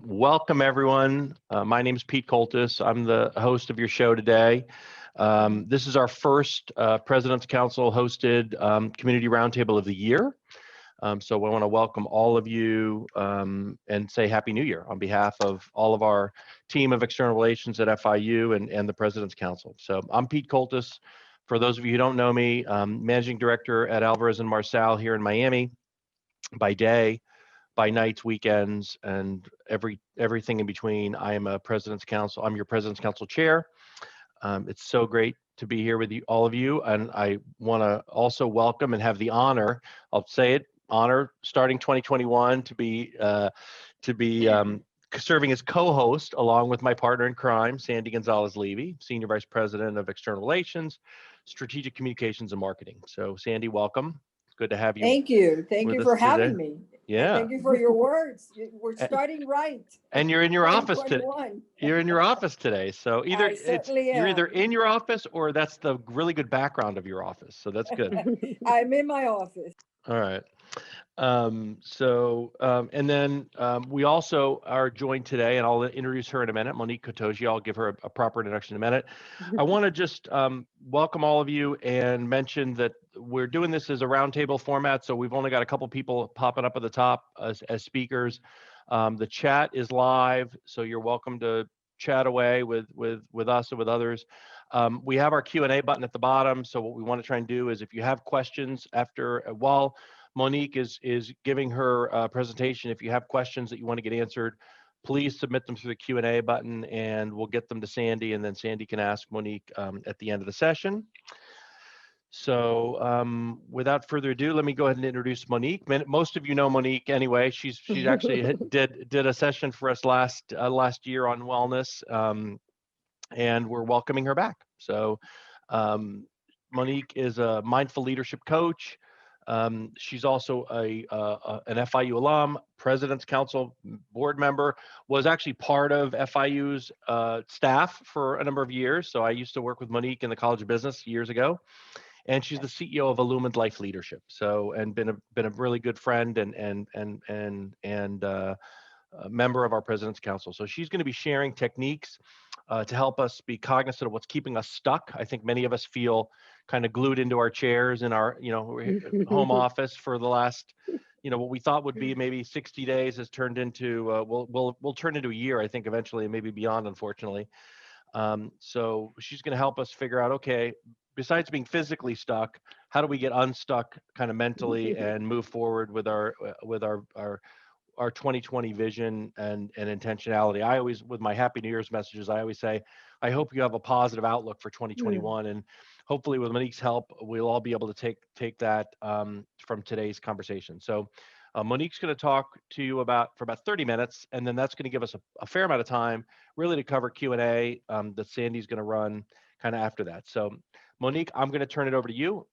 Welcome, everyone. My name is Pete Coltis. I'm the host of your show today. This is our first President's Council hosted Community Roundtable of the year. So I want to welcome all of you and say Happy New Year on behalf of all of our team of external relations at FIU and the President's Council. So I'm Pete Coltis. For those of you who don't know me, Managing Director at Alvarez & Marsal here in Miami by day, by nights, weekends, and everything in between. I am a President's Council. I'm your President's Council chair. It's so great to be here with you, all of you, and I want to also welcome and have the honor. I'll say it, honor starting 2021 to be serving as co-host along with my partner in crime, Sandy Gonzalez-Levy, Senior Vice President of External Relations, Strategic Communications and Marketing. So, Sandy, welcome. It's good to have you. Thank you. Thank you for having me. Yeah. Thank you for your words. We're starting right. And you're in your office today. You're in your office today. So you're either in your office or that's the really good background of your office. So that's good. I'm in my office. All right. And then we also are joined today, and I'll introduce her in a minute, Monique Catoggio. I'll give her a proper introduction in a minute. I want to just welcome all of you and mention that we're doing this as a roundtable format, so we've only got a couple people popping up at the top as speakers. The chat is live, so you're welcome to chat away with us and with others. We have our Q&A button at the bottom, so what we want to try and do is if you have questions while Monique is giving her presentation, if you have questions that you want to get answered, please submit them through the Q&A button and we'll get them to Sandy, and then Sandy can ask Monique at the end of the session. So without further ado, let me go ahead and introduce Monique. Most of you know Monique anyway. She actually did a session for us last year on wellness, and we're welcoming her back. So Monique is a mindful leadership coach. She's also an FIU alum, President's Council board member, was actually part of FIU's staff for a number of years. So I used to work with Monique in the College of Business years ago. And she's the CEO of Illumined Life Leadership. So, and been a really good friend and a member of our President's Council. So she's going to be sharing techniques to help us be cognizant of what's keeping us stuck. I think many of us feel kind of glued into our chairs in our, home office for the last, what we thought would be maybe 60 days has turned into, will turn into a year, I think, eventually, and maybe beyond, unfortunately. So she's going to help us figure out, okay, besides being physically stuck, how do we get unstuck kind of mentally and move forward with our 2020 vision and intentionality. I always, with my Happy New Year's messages, I always say, I hope you have a positive outlook for 2021. And hopefully with Monique's help, we'll all be able to take that from today's conversation. So Monique's going to talk to you for about 30 minutes, and then that's going to give us a fair amount of time really to cover Q&A that Sandy's going to run kind of after that. So Monique, I'm going to turn it over to you.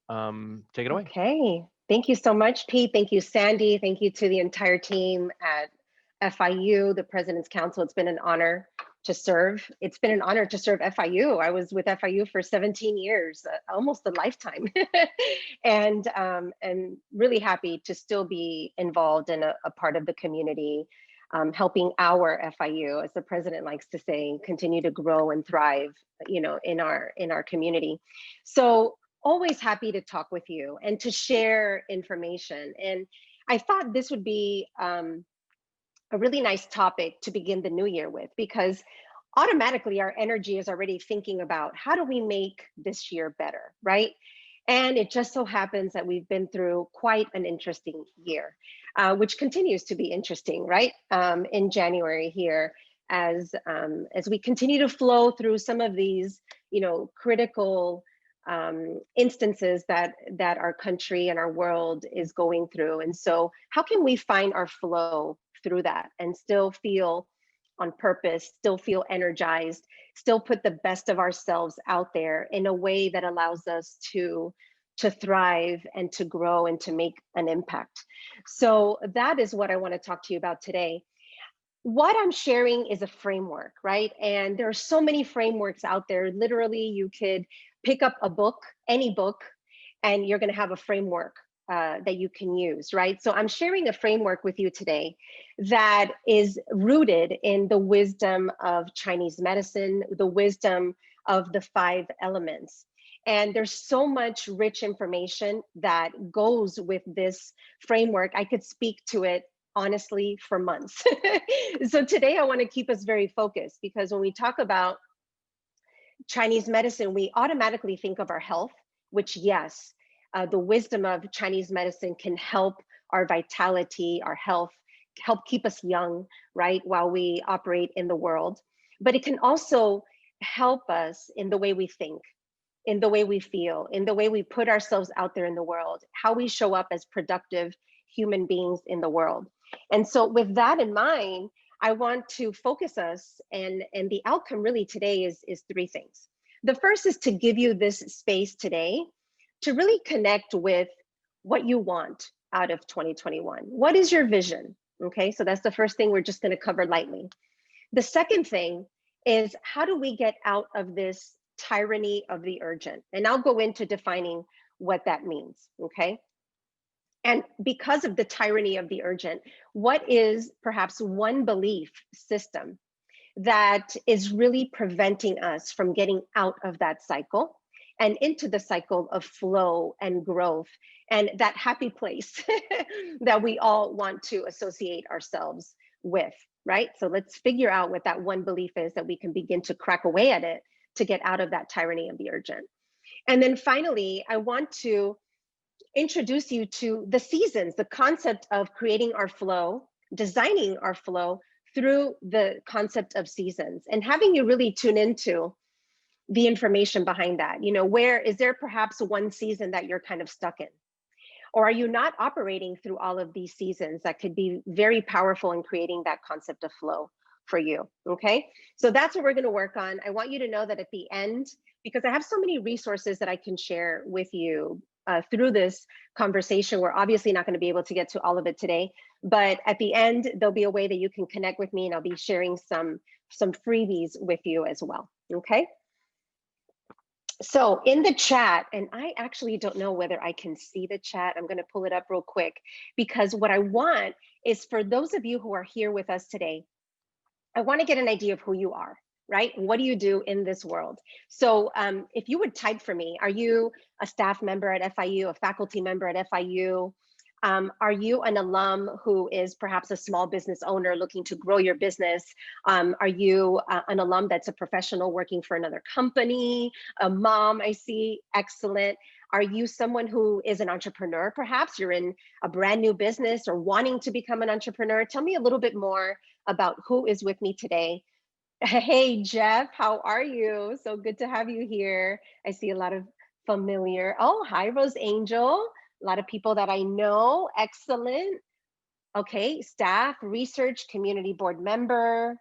Take it away. Okay. Thank you so much, Pete. Thank you, Sandy. Thank you to the entire team at FIU, the President's Council. It's been an honor to serve. It's been an honor to serve FIU. I was with FIU for 17 years, almost a lifetime, and really happy to still be involved in a part of the community, helping our FIU, as the president likes to say, continue to grow and thrive, in our community. So always happy to talk with you and to share information. And I thought this would be a really nice topic to begin the new year with, because automatically our energy is already thinking about how do we make this year better, right? And it just so happens that we've been through quite an interesting year, which continues to be interesting, right? In January here, as we continue to flow through some of these, critical instances that our country and our world is going through. And so how can we find our flow through that and still feel on purpose, still feel energized, still put the best of ourselves out there in a way that allows us to thrive and to grow and to make an impact. So that is what I want to talk to you about today. What I'm sharing is a framework, right? And there are so many frameworks out there. Literally, you could pick up a book, any book, and you're going to have a framework that you can use, right? So I'm sharing a framework with you today that is rooted in the wisdom of Chinese medicine, the wisdom of the 5 elements. And there's so much rich information that goes with this framework. I could speak to it honestly for months. So today I want to keep us very focused, because when we talk about Chinese medicine, we automatically think of our health, which yes, the wisdom of Chinese medicine can help our vitality, our health, help keep us young, right, while we operate in the world. But it can also help us in the way we think, in the way we feel, in the way we put ourselves out there in the world, how we show up as productive human beings in the world. And so with that in mind, I want to focus us, and the outcome really today is 3 things. The first is to give you this space today to really connect with what you want out of 2021. What is your vision? Okay, so that's the first thing we're just going to cover lightly. The second thing is, how do we get out of this tyranny of the urgent? And I'll go into defining what that means, okay? And because of the tyranny of the urgent, what is perhaps one belief system that is really preventing us from getting out of that cycle and into the cycle of flow and growth and that happy place that we all want to associate ourselves with, right? So let's figure out what that one belief is that we can begin to crack away at it to get out of that tyranny of the urgent. And then finally, I want to introduce you to the seasons, the concept of creating our flow, designing our flow through the concept of seasons, and having you really tune into the information behind that. You know, where is there perhaps one season that you're kind of stuck in? Or are you not operating through all of these seasons that could be very powerful in creating that concept of flow for you? Okay, so that's what we're going to work on. I want you to know that at the end, because I have so many resources that I can share with you through this conversation, we're obviously not going to be able to get to all of it today, but at the end, there'll be a way that you can connect with me, and I'll be sharing some freebies with you as well. Okay. So in the chat, and I actually don't know whether I can see the chat. I'm going to pull it up real quick, because what I want is for those of you who are here with us today, I want to get an idea of who you are, right? What do you do in this world? So if you would type for me, are you a staff member at FIU, a faculty member at FIU? Are you an alum who is perhaps a small business owner looking to grow your business? Are you an alum that's a professional working for another company? A mom, I see, excellent. Are you someone who is an entrepreneur? Perhaps you're in a brand new business or wanting to become an entrepreneur. Tell me a little bit more about who is with me today. Hey, Jeff, how are you? So good to have you here. I see a lot of familiar. Oh, hi, Rose Angel. A lot of people that I know. Excellent. Okay, staff, research, community board member.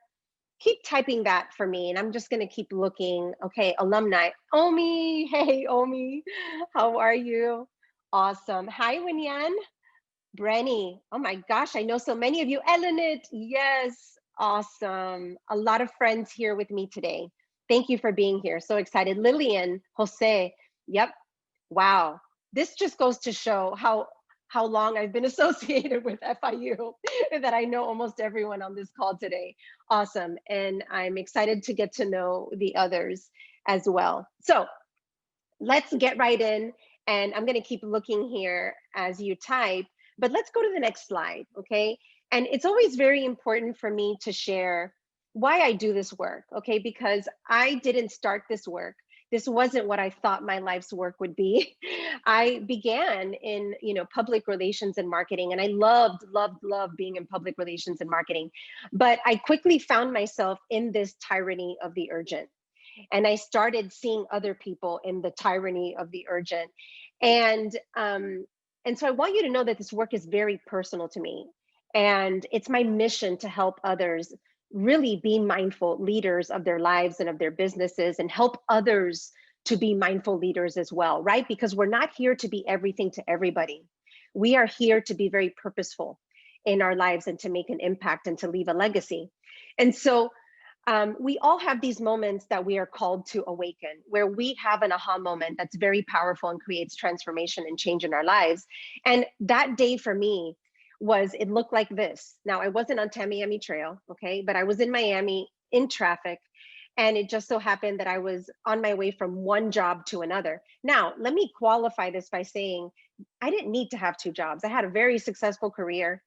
Keep typing that for me, and I'm just going to keep looking. Okay, alumni. Omi. Hey, Omi. How are you? Awesome. Hi, Winyan. Brenny. Oh my gosh, I know so many of you. Elenit. Yes. Awesome. A lot of friends here with me today. Thank you for being here. So excited. Lillian, Jose. Yep. Wow. This just goes to show how long I've been associated with FIU, that I know almost everyone on this call today. Awesome. And I'm excited to get to know the others as well. So let's get right in. And I'm going to keep looking here as you type, but let's go to the next slide. Okay. And it's always very important for me to share why I do this work. Okay. Because I didn't start this work. This wasn't what I thought my life's work would be. I began in, public relations and marketing, and I loved being in public relations and marketing. But I quickly found myself in this tyranny of the urgent. And I started seeing other people in the tyranny of the urgent. And so I want you to know that this work is very personal to me. And it's my mission to help others really be mindful leaders of their lives and of their businesses, and help others to be mindful leaders as well, right? Because we're not here to be everything to everybody. We are here to be very purposeful in our lives and to make an impact and to leave a legacy. And so we all have these moments that we are called to awaken, where we have an aha moment that's very powerful and creates transformation and change in our lives. And that day for me it looked like this. Now, I wasn't on Tamiami Trail, okay, but I was in Miami in traffic. And it just so happened that I was on my way from one job to another. Now, let me qualify this by saying I didn't need to have two jobs. I had a very successful career.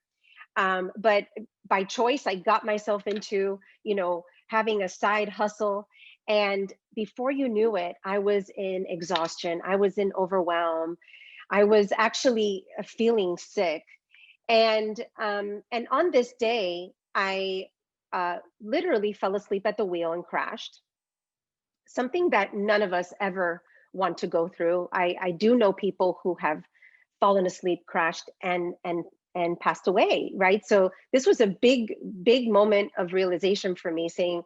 But by choice, I got myself into, having a side hustle. And before you knew it, I was in exhaustion. I was in overwhelm. I was actually feeling sick. And on this day, I literally fell asleep at the wheel and crashed. Something that none of us ever want to go through. I do know people who have fallen asleep, crashed, and passed away, right? So this was a big moment of realization for me, saying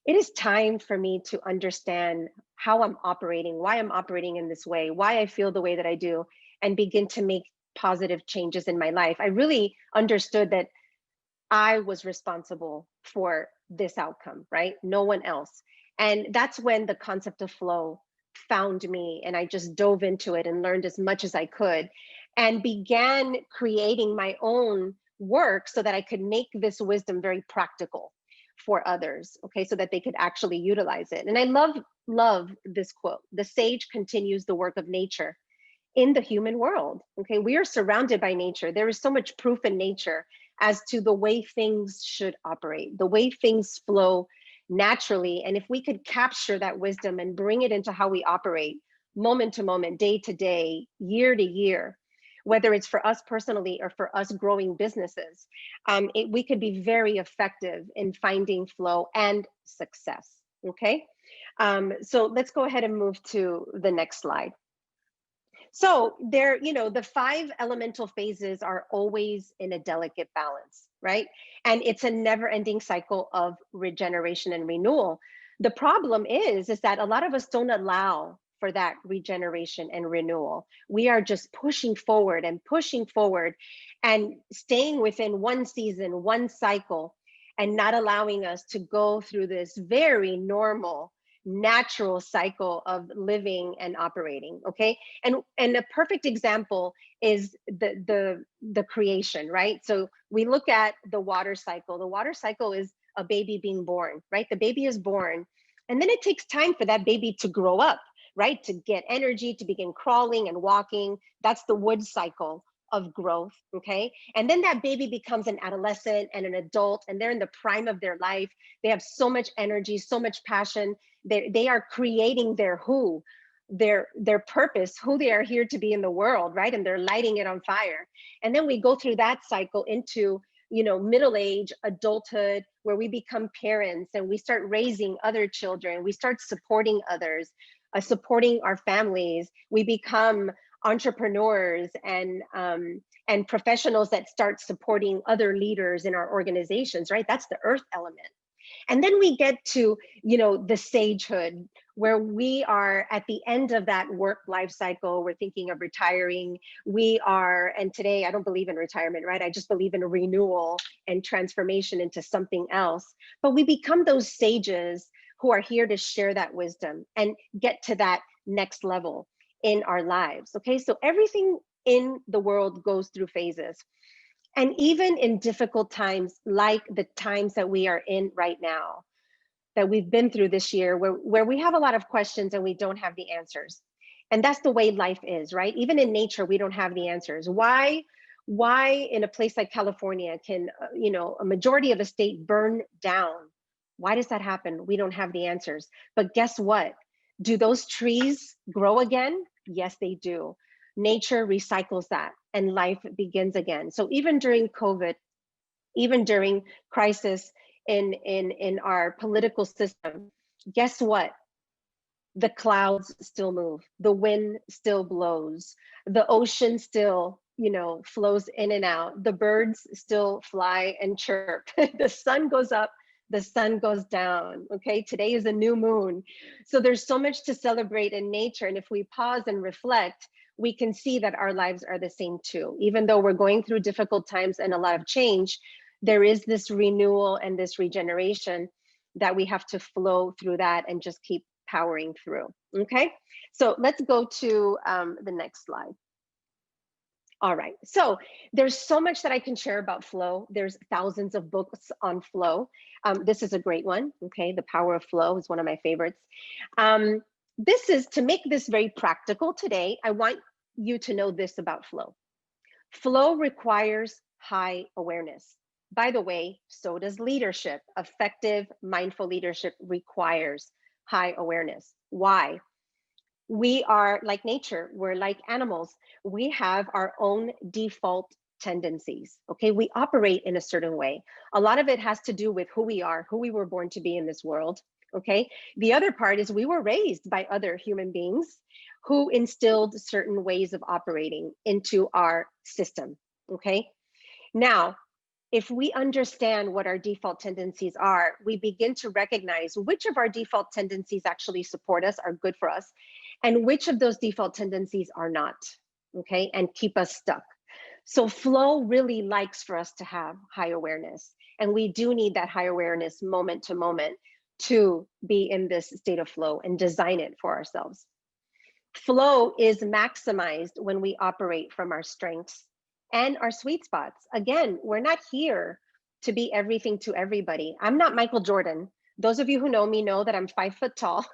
it is time for me to understand how I'm operating, why I'm operating in this way, why I feel the way that I do, and begin to make positive changes in my life. I really understood that I was responsible for this outcome, right? No one else. And that's when the concept of flow found me, and I just dove into it and learned as much as I could and began creating my own work so that I could make this wisdom very practical for others, okay, so that they could actually utilize it. And I love this quote: "The sage continues the work of nature in the human world." Okay, we are surrounded by nature. There is so much proof in nature as to the way things should operate, the way things flow naturally. And if we could capture that wisdom and bring it into how we operate, moment to moment, day to day, year to year, whether it's for us personally or for us growing businesses, we could be very effective in finding flow and success. Okay, so let's go ahead and move to the next slide. So there, the 5 elemental phases are always in a delicate balance, right? And it's a never-ending cycle of regeneration and renewal. The problem is that a lot of us don't allow for that regeneration and renewal. We are just pushing forward and staying within one season, one cycle, and not allowing us to go through this very normal, natural cycle of living and operating. Okay, and a perfect example is the creation, right? So we look at the water cycle. The water cycle is a baby being born, right? The baby is born, and then it takes time for that baby to grow up, right? To get energy, to begin crawling and walking. That's the wood cycle of growth, okay? And then that baby becomes an adolescent and an adult, and they're in the prime of their life. They have so much energy, so much passion. They are creating their purpose, who they are here to be in the world, right? And they're lighting it on fire. And then we go through that cycle into, middle age, adulthood, where we become parents and we start raising other children. We start supporting others, supporting our families. We become entrepreneurs and professionals that start supporting other leaders in our organizations, right? That's the earth element. And then we get to, the sagehood, where we are at the end of that work life cycle. We're thinking of retiring. And today I don't believe in retirement, right? I just believe in a renewal and transformation into something else. But we become those sages who are here to share that wisdom and get to that next level in our lives. Okay, so everything in the world goes through phases. And even in difficult times, like the times that we are in right now, that we've been through this year, where we have a lot of questions and we don't have the answers. And that's the way life is, right? Even in nature, we don't have the answers. Why in a place like California can, a majority of a state burn down? Why does that happen? We don't have the answers. But guess what? Do those trees grow again? Yes, they do. Nature recycles that and life begins again. So even during COVID, even during crisis in our political system, guess what? The clouds still move, the wind still blows, the ocean still, flows in and out, the birds still fly and chirp, the sun goes up, the sun goes down. Okay, today is a new moon. So there's so much to celebrate in nature. And if we pause and reflect, we can see that our lives are the same too. Even though we're going through difficult times and a lot of change, there is this renewal and this regeneration. that we have to flow through that and just keep powering through. Okay, so let's go to the next slide. All right, so there's so much that I can share about flow. There's thousands of books on flow. This is a great one, okay? The Power of Flow is one of my favorites. This is, to make this very practical today, I want you to know this about flow. Flow requires high awareness. By the way, so does leadership. Effective, mindful leadership requires high awareness. Why? We are like nature, we're like animals. We have our own default tendencies, okay? We operate in a certain way. A lot of it has to do with who we are, who we were born to be in this world, okay? The other part is we were raised by other human beings who instilled certain ways of operating into our system, okay? Now, if we understand what our default tendencies are, we begin to recognize which of our default tendencies actually support us, are good for us, and which of those default tendencies are not, okay, and keep us stuck. So flow really likes for us to have high awareness, and we do need that high awareness moment to moment to be in this state of flow and design it for ourselves. Flow is maximized when we operate from our strengths and our sweet spots. Again, we're not here to be everything to everybody. I'm not Michael Jordan. Those of you who know me know that I'm 5 foot tall.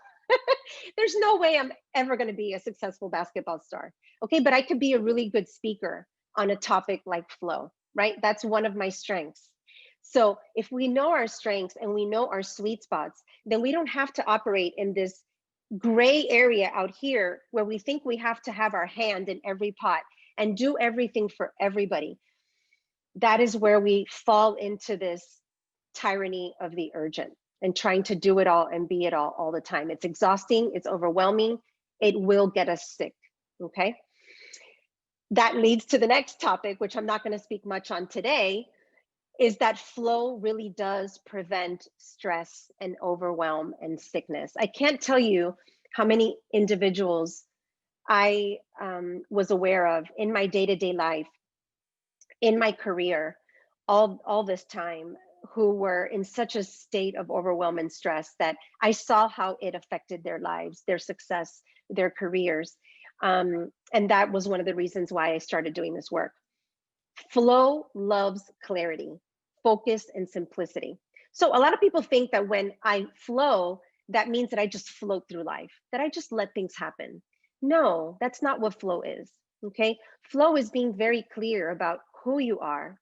There's no way I'm ever going to be a successful basketball star. Okay, but I could be a really good speaker on a topic like flow, right? That's one of my strengths. So if we know our strengths and we know our sweet spots, then we don't have to operate in this gray area out here where we think we have to have our hand in every pot and do everything for everybody. That is where we fall into this tyranny of the urgent and trying to do it all and be it all the time. It's exhausting, it's overwhelming, it will get us sick, okay? That leads to the next topic, which I'm not going to speak much on today, is that flow really does prevent stress and overwhelm and sickness. I can't tell you how many individuals I was aware of in my day-to-day life, in my career, all this time, who were in such a state of overwhelm and stress that I saw how it affected their lives, their success, their careers. And that was one of the reasons why I started doing this work. Flow loves clarity, focus, and simplicity. So a lot of people think that when I flow, that means that I just float through life, that I just let things happen. No, that's not what flow is, okay? Flow is being very clear about who you are,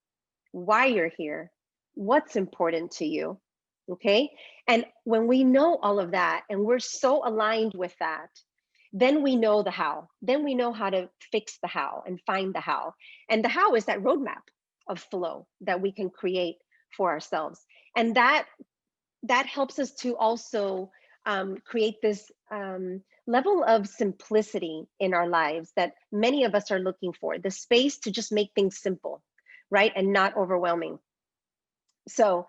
why you're here, what's important to you, okay? And when we know all of that and we're so aligned with that, then we know the how. Then we know how to fix the how and find the how. And the how is that roadmap of flow that we can create for ourselves. And that helps us to also create this level of simplicity in our lives that many of us are looking for, the space to just make things simple, right? And not overwhelming. So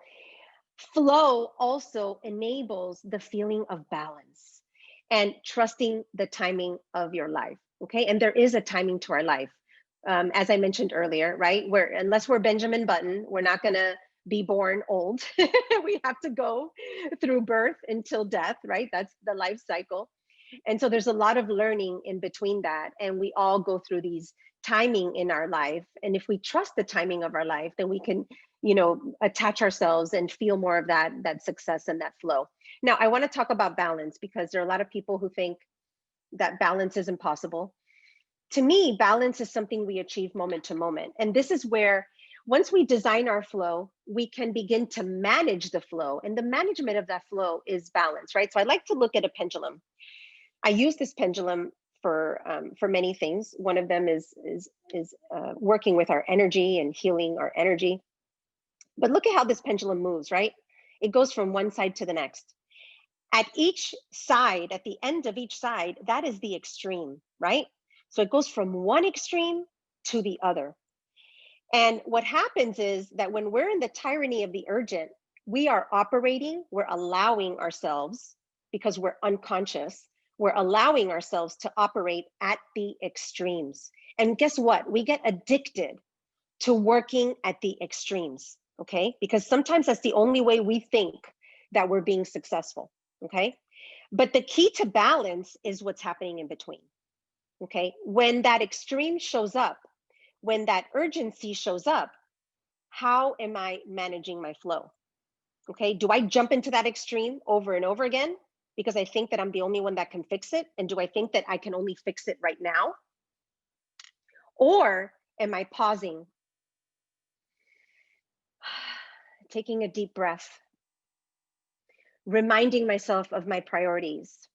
flow also enables the feeling of balance and trusting the timing of your life, okay? And there is a timing to our life. As I mentioned earlier, right? Unless we're Benjamin Button, we're not gonna be born old. We have to go through birth until death, right? That's the life cycle. And so there's a lot of learning in between that. And we all go through these timing in our life. And if we trust the timing of our life, then we can, attach ourselves and feel more of that success and that flow. Now, I want to talk about balance because there are a lot of people who think that balance is impossible. To me, balance is something we achieve moment to moment. And this is where, once we design our flow, we can begin to manage the flow. And the management of that flow is balance, right? So I like to look at a pendulum. I use this pendulum for many things. One of them is working with our energy and healing our energy. But look at how this pendulum moves, right? It goes from one side to the next. At each side, at the end of each side, that is the extreme, right? So it goes from one extreme to the other. And what happens is that when we're in the tyranny of the urgent, we are operating, we're allowing ourselves, because we're unconscious, we're allowing ourselves to operate at the extremes. And guess what? We get addicted to working at the extremes, okay? Because sometimes that's the only way we think that we're being successful, okay? But the key to balance is what's happening in between, okay? When that extreme shows up, when that urgency shows up, how am I managing my flow? Okay, do I jump into that extreme over and over again because I think that I'm the only one that can fix it? And do I think that I can only fix it right now? Or am I pausing, taking a deep breath, reminding myself of my priorities,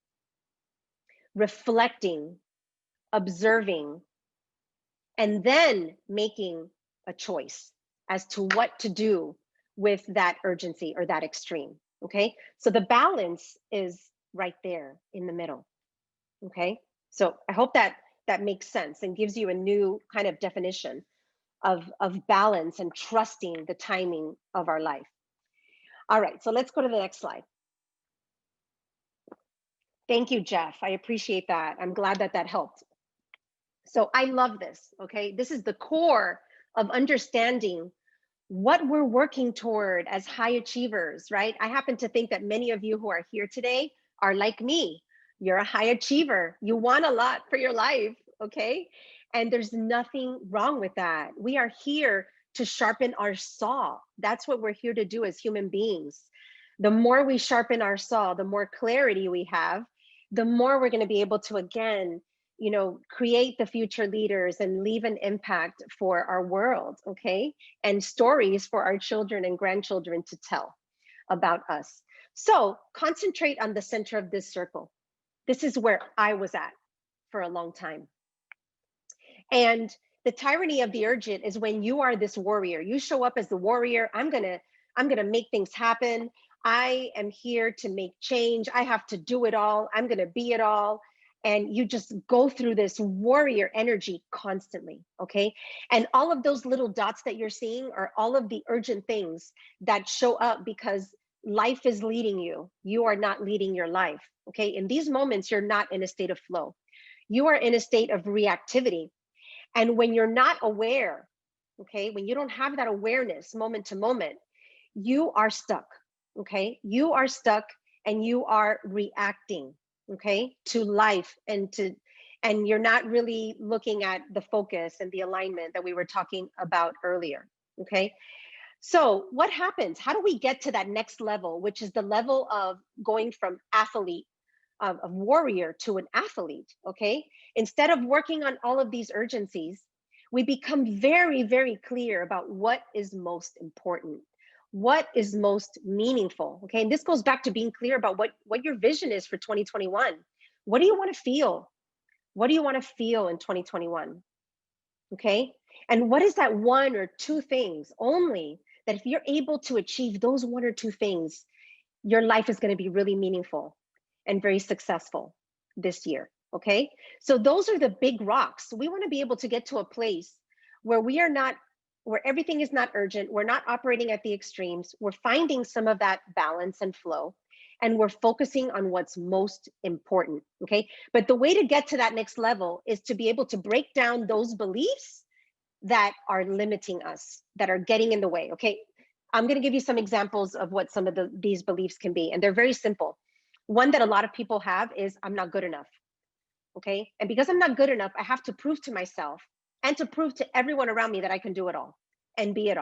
reflecting, observing, and then making a choice as to what to do with that urgency or that extreme, okay? So the balance is right there in the middle, okay? So I hope that that makes sense and gives you a new kind of definition of balance and trusting the timing of our life. All right, so let's go to the next slide. Thank you, Jeff. I appreciate that. I'm glad that that helped. So I love this, okay? This is the core of understanding what we're working toward as high achievers, right? I happen to think that many of you who are here today are like me. You're a high achiever. You want a lot for your life, okay? And there's nothing wrong with that. We are here to sharpen our saw. That's what we're here to do as human beings. The more we sharpen our saw, the more clarity we have, the more we're going to be able to, again, you know, create the future leaders and leave an impact for our world, okay? And stories for our children and grandchildren to tell about us. So concentrate on the center of this circle. This is where I was at for a long time. And the tyranny of the urgent is when you are this warrior. You show up as the warrior. I'm gonna make things happen. I am here to make change. I have to do it all. I'm gonna be it all. And you just go through this warrior energy constantly, okay? And all of those little dots that you're seeing are all of the urgent things that show up because life is leading you. You are not leading your life, okay? In these moments, you're not in a state of flow. You are in a state of reactivity. And when you're not aware, okay, when you don't have that awareness moment to moment, you are stuck, okay? You are stuck and you are reacting, okay, to life and you're not really looking at the focus and the alignment that we were talking about earlier, okay? So what happens? How do we get to that next level, which is the level of going from athlete, of warrior to an athlete, okay? Instead of working on all of these urgencies, we become very, very clear about what is most important, what is most meaningful, okay? And this goes back to being clear about what your vision is for 2021. What do you want to feel? What do you want to feel in 2021? Okay? And what is that one or two things only that if you're able to achieve those one or two things, your life is going to be really meaningful and very successful this year, okay? So those are the big rocks. We want to be able to get to a place where where everything is not urgent, we're not operating at the extremes, we're finding some of that balance and flow, and we're focusing on what's most important, okay? But the way to get to that next level is to be able to break down those beliefs that are limiting us, that are getting in the way, okay? I'm gonna give you some examples of what some of these beliefs can be, and they're very simple. One that a lot of people have is, I'm not good enough, okay? And because I'm not good enough, I have to prove to myself and to prove to everyone around me that I can do it all and be it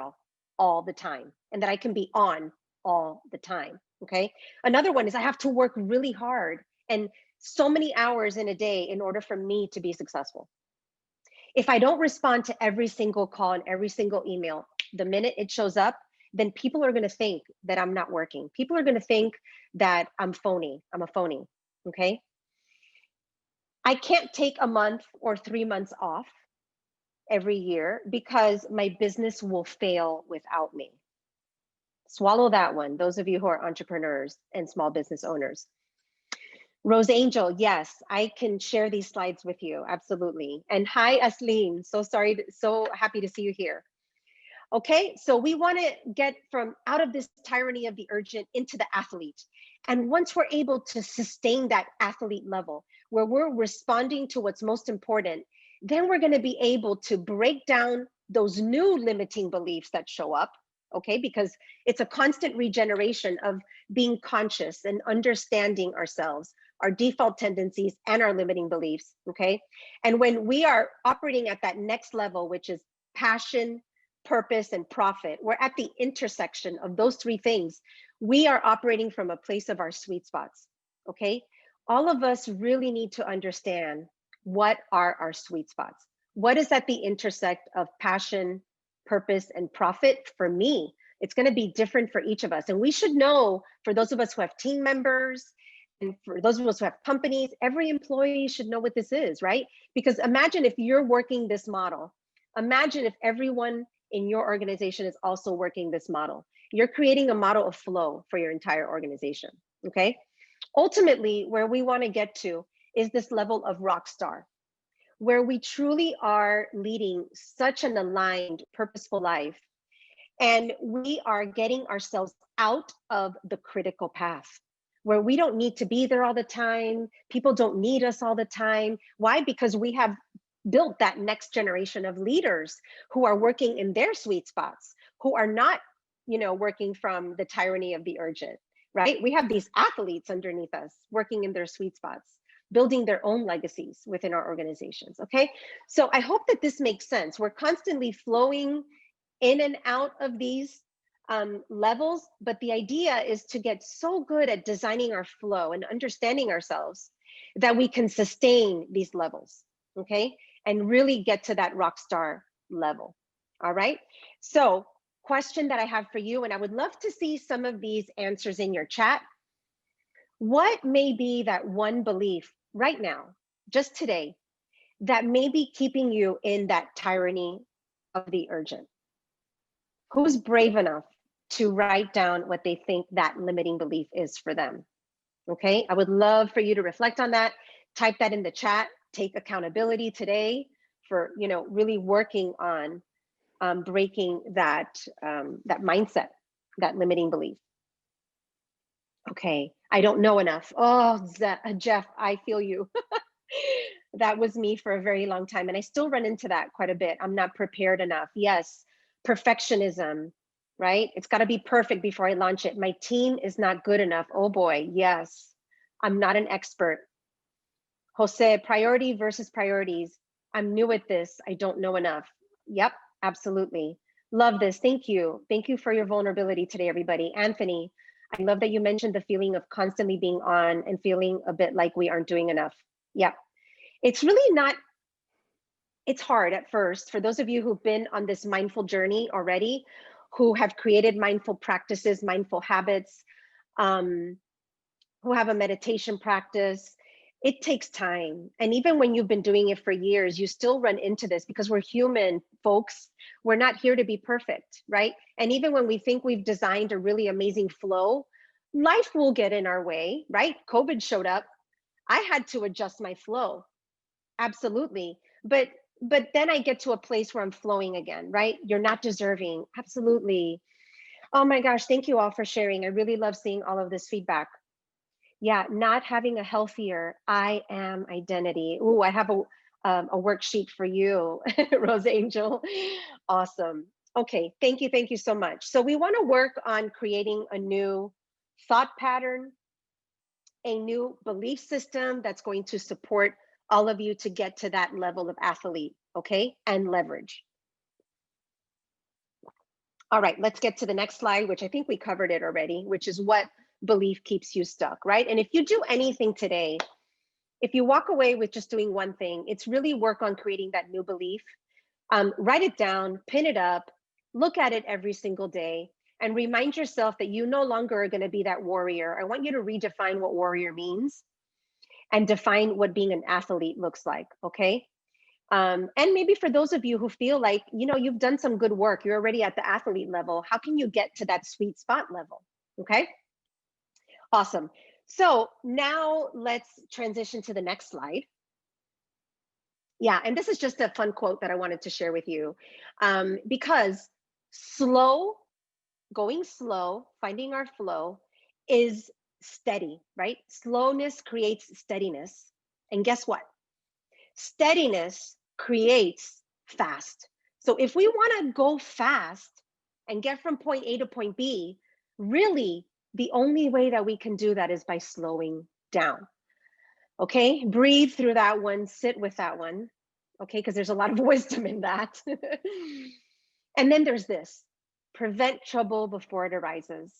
all the time, and that I can be on all the time, okay? Another one is I have to work really hard and so many hours in a day in order for me to be successful. If I don't respond to every single call and every single email, the minute it shows up, then people are gonna think that I'm not working. People are gonna think that I'm phony, I'm a phony, okay? I can't take a month or 3 months off every year because my business will fail without me. Swallow that one, those of you who are entrepreneurs and small business owners. Rose Angel, yes, I can share these slides with you, absolutely. And hi, Asleen, so happy to see you here. Okay, so we want to get from out of this tyranny of the urgent into the athlete. And once we're able to sustain that athlete level, where we're responding to what's most important, then we're going to be able to break down those new limiting beliefs that show up, okay? Because it's a constant regeneration of being conscious and understanding ourselves, our default tendencies and our limiting beliefs, okay? And when we are operating at that next level, which is passion, purpose, and profit, we're at the intersection of those three things. We are operating from a place of our sweet spots, okay? All of us really need to understand what are our sweet spots. What is at the intersect of passion, purpose, and profit? For me, it's going to be different for each of us. And we should know, for those of us who have team members, and for those of us who have companies, every employee should know what this is, right? Because imagine if you're working this model. Imagine if everyone in your organization is also working this model. You're creating a model of flow for your entire organization, okay? Ultimately, where we want to get to is this level of rock star, where we truly are leading such an aligned, purposeful life, and we are getting ourselves out of the critical path, where we don't need to be there all the time. People don't need us all the time. Why? Because we have built that next generation of leaders who are working in their sweet spots, who are not, working from the tyranny of the urgent, right? We have these athletes underneath us working in their sweet spots, building their own legacies within our organizations, okay? So I hope that this makes sense. We're constantly flowing in and out of these levels, but the idea is to get so good at designing our flow and understanding ourselves that we can sustain these levels, okay? And really get to that rock star level, all right? So question that I have for you, and I would love to see some of these answers in your chat. What may be that one belief right now, just today, that may be keeping you in that tyranny of the urgent? Who's brave enough to write down what they think that limiting belief is for them? Okay, I would love for you to reflect on that. Type that in the chat. Take accountability today for really working on breaking that mindset, that limiting belief. Okay, I don't know enough. Oh, Jeff, I feel you. That was me for a very long time, and I still run into that quite a bit. I'm not prepared enough. Yes, perfectionism, right? It's got to be perfect before I launch it. My team is not good enough. Oh boy, yes. I'm not an expert. Jose, priority versus priorities. I'm new at this. I don't know enough. Yep, absolutely. Love this. Thank you. Thank you for your vulnerability today, everybody. Anthony, I love that you mentioned the feeling of constantly being on and feeling a bit like we aren't doing enough. Yep. It's really not, it's hard at first. For those of you who've been on this mindful journey already, who have created mindful practices, mindful habits, who have a meditation practice, it takes time. And even when you've been doing it for years, you still run into this because we're human, folks. We're not here to be perfect, right? And even when we think we've designed a really amazing flow, life will get in our way, right? COVID showed up. I had to adjust my flow. Absolutely. But then I get to a place where I'm flowing again, right? You're not deserving. Absolutely. Oh my gosh, thank you all for sharing. I really love seeing all of this feedback. Yeah, not having a healthier I am identity. Ooh, I have a worksheet for you, Rose Angel. Awesome. Okay, thank you so much. So we want to work on creating a new thought pattern, a new belief system that's going to support all of you to get to that level of athlete, okay, and leverage. All right, let's get to the next slide, which I think we covered it already, which is what belief keeps you stuck, right? And if you do anything today, if you walk away with just doing one thing, it's really work on creating that new belief. Write it down, pin it up, look at it every single day, and remind yourself that you no longer are going to be that warrior. I want you to redefine what warrior means and define what being an athlete looks like, okay? And maybe for those of you who feel like, you've done some good work, you're already at the athlete level, how can you get to that sweet spot level, okay? Awesome. So now let's transition to the next slide. Yeah, and this is just a fun quote that I wanted to share with you, because going slow, finding our flow is steady, right? Slowness creates steadiness. And guess what? Steadiness creates fast. So if we want to go fast, and get from point A to point B, really the only way that we can do that is by slowing down. Okay, breathe through that one, sit with that one. Okay, because there's a lot of wisdom in that. And then there's this: prevent trouble before it arises.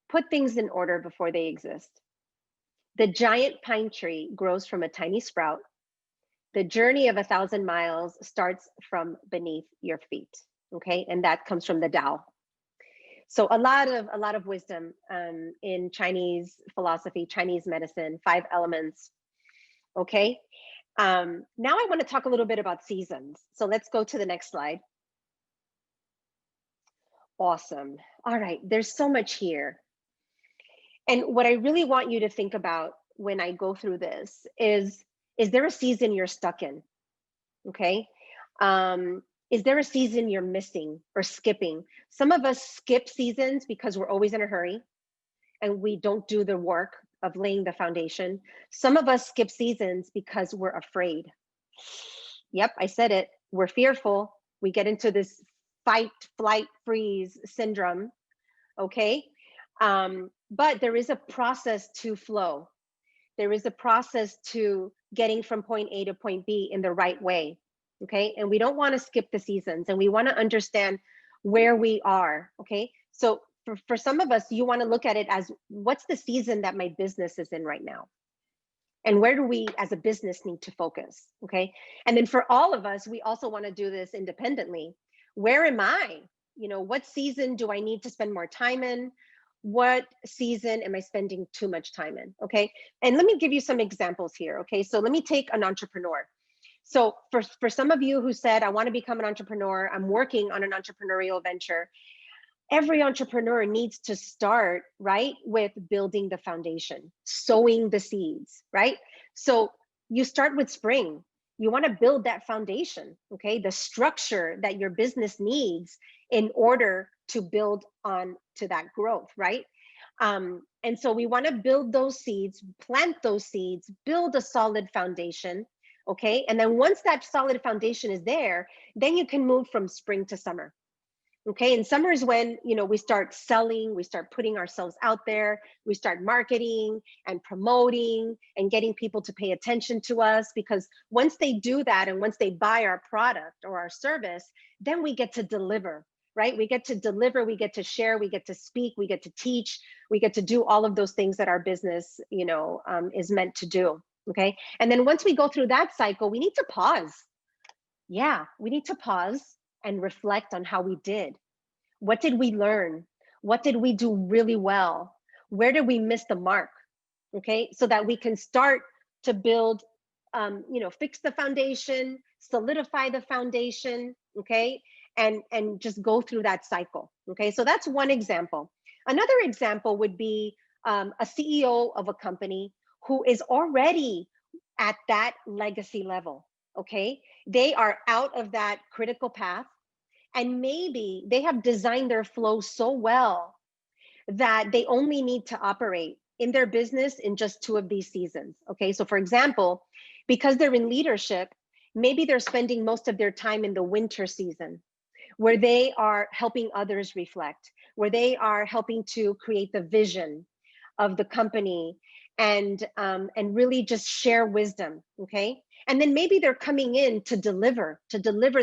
Put things in order before they exist. The giant pine tree grows from a tiny sprout. The journey of 1,000 miles starts from beneath your feet. Okay, and that comes from the Tao. So a lot of wisdom in Chinese philosophy, Chinese medicine, 5 elements. Okay, now I want to talk a little bit about seasons. So let's go to the next slide. Awesome. All right, there's so much here. And what I really want you to think about when I go through this is there a season you're stuck in? Okay. Is there a season you're missing or skipping? Some of us skip seasons because we're always in a hurry and we don't do the work of laying the foundation. Some of us skip seasons because we're afraid. Yep, I said it. We're fearful. We get into this fight, flight, freeze syndrome. Okay. But there is a process to flow. There is a process to getting from point A to point B in the right way. Okay, and we don't want to skip the seasons, and we want to understand where we are. Okay, so for some of us, you want to look at it as, what's the season that my business is in right now, and where do we as a business need to focus? Okay, and then for all of us, we also want to do this independently. Where am I? You know, what season do I need to spend more time in? What season am I spending too much time in? Okay, and let me give you some examples here. Okay, so let me take an entrepreneur. So for some of you who said, I want to become an entrepreneur, I'm working on an entrepreneurial venture. Every entrepreneur needs to start, right, with building the foundation, sowing the seeds, right? So you start with spring. You want to build that foundation, okay? The structure that your business needs in order to build on to that growth, right? And so we want to build those seeds, plant those seeds, build a solid foundation. Okay, and then once that solid foundation is there, then you can move from spring to summer. Okay, and summer is when, you know, we start selling, we start putting ourselves out there, we start marketing and promoting and getting people to pay attention to us, because once they do that and once they buy our product or our service, then we get to deliver, right? We get to deliver, we get to share, we get to speak, we get to teach, we get to do all of those things that our business, you know, is meant to do. Okay, and then once we go through that cycle, we need to pause. Yeah, we need to pause and reflect on how we did. What did we learn? What did we do really well? Where did we miss the mark? Okay, so that we can start to build, you know, fix the foundation, solidify the foundation, okay, and just go through that cycle. Okay, so that's one example. Another example would be a CEO of a company who is already at that legacy level, okay? They are out of that critical path, and maybe they have designed their flow so well that they only need to operate in their business in just 2 of these seasons, okay? So for example, because they're in leadership, maybe they're spending most of their time in the winter season, where they are helping others reflect, where they are helping to create the vision of the company, and really just share wisdom, okay? And then maybe they're coming in to deliver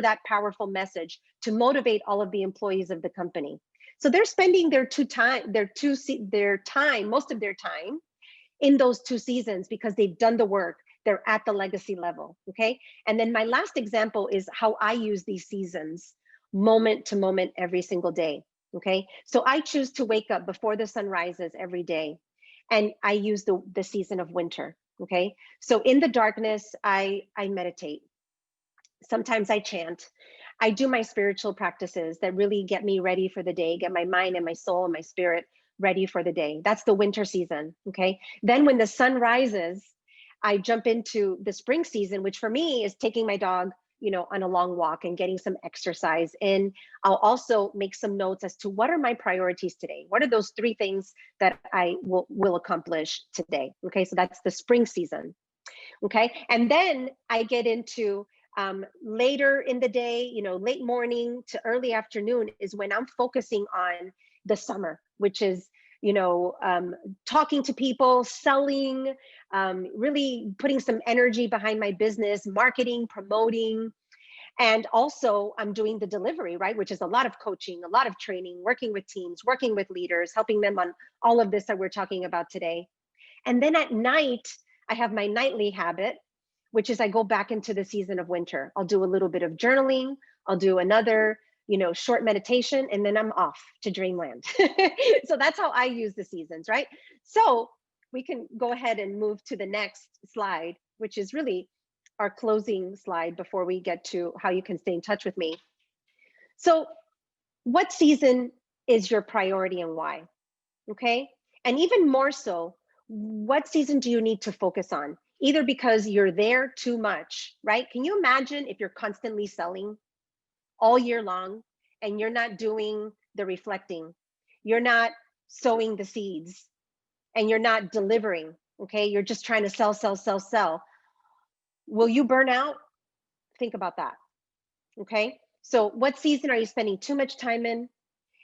that powerful message, to motivate all of the employees of the company. So they're spending most of their time in those 2 seasons because they've done the work. They're at the legacy level, okay? And then my last example is how I use these seasons moment to moment every single day, okay? So I choose to wake up before the sun rises every day, and I use the season of winter, okay? So in the darkness, I meditate. Sometimes I chant. I do my spiritual practices that really get me ready for the day, get my mind and my soul and my spirit ready for the day. That's the winter season, okay? Then when the sun rises, I jump into the spring season, which for me is taking my dog, you know, on a long walk and getting some exercise in. I'll also make some notes as to what are my priorities today? What are those 3 things that I will accomplish today? Okay, so that's the spring season. Okay, and then I get into Later in the day, you know, late morning to early afternoon is when I'm focusing on the summer, which is, you know, talking to people, selling, really putting some energy behind my business, marketing, promoting. And also I'm doing the delivery, right? Which is a lot of coaching, a lot of training, working with teams, working with leaders, helping them on all of this that we're talking about today. And then at night, I have my nightly habit, which is I go back into the season of winter. I'll do a little bit of journaling. I'll do another, you know, short meditation, and then I'm off to dreamland. So that's how I use the seasons, right? So we can go ahead and move to the next slide, which is really our closing slide before we get to how you can stay in touch with me. So what season is your priority and why? Okay. And even more so, what season do you need to focus on? Either because you're there too much, right? Can you imagine if you're constantly selling all year long and you're not doing the reflecting, you're not sowing the seeds, and you're not delivering, okay? You're just trying to sell, sell, sell, sell. Will you burn out? Think about that, okay? So what season are you spending too much time in?